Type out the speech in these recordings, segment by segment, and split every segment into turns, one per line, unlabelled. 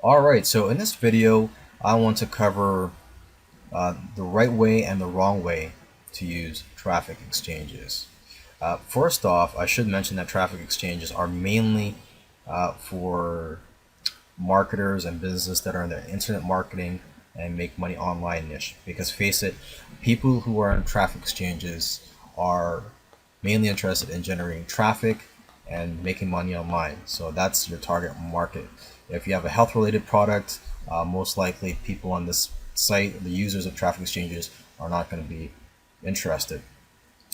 Alright, so in this video, I want to cover the right way and the wrong way to use traffic exchanges. First off, I should mention that traffic exchanges are mainly for marketers and businesses that are in the internet marketing and make money online niche. Because face it, people who are on traffic exchanges are mainly interested in generating traffic and making money online. So that's your target market. If you have a health related product, most likely people on this site, the users of traffic exchanges, are not going to be interested.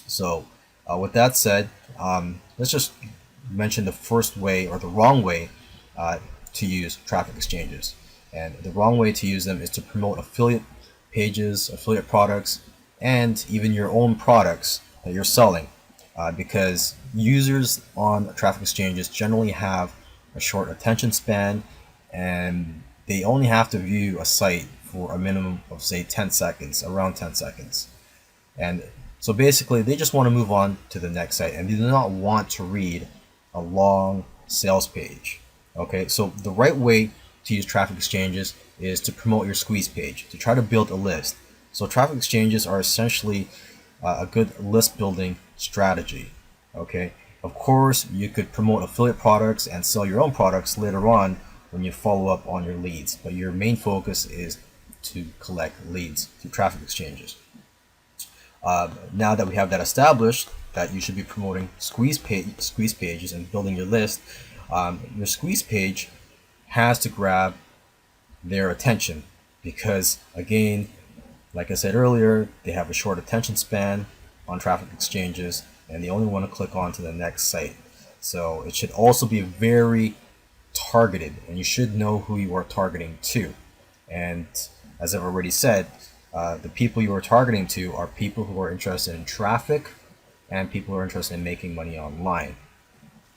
So with that said, let's just mention the first way or the wrong way to use traffic exchanges. And the wrong way to use them is to promote affiliate pages, affiliate products, and even your own products that you're selling. Because users on traffic exchanges generally have a short attention span and they only have to view a site for a minimum of, say, 10 seconds, around 10 seconds. And so basically, they just want to move on to the next site and they do not want to read a long sales page. Okay, so the right way to use traffic exchanges is to promote your squeeze page, to try to build a list. So traffic exchanges are essentially a good list building strategy. Okay, of course, you could promote affiliate products and sell your own products later on when you follow up on your leads, but your main focus is to collect leads through traffic exchanges. Now that we have that established, that you should be promoting squeeze pages and building your list, your squeeze page has to grab their attention because, again, like I said earlier, they have a short attention span on traffic exchanges and they only want to click on to the next site. So it should also be very targeted and you should know who you are targeting to. And as I've already said, the people you are targeting to are people who are interested in traffic and people who are interested in making money online.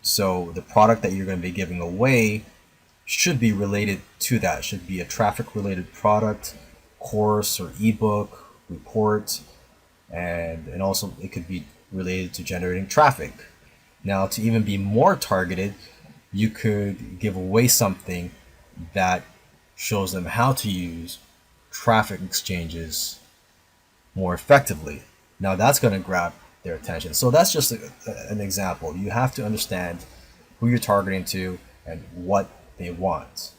So the product that you're going to be giving away should be related to that. It should be a traffic related product, course or ebook, report, and also it could be related to generating traffic. Now, to even be more targeted, you could give away something that shows them how to use traffic exchanges more effectively. Now that's going to grab their attention. So that's just an example. You have to understand who you're targeting to and what they want.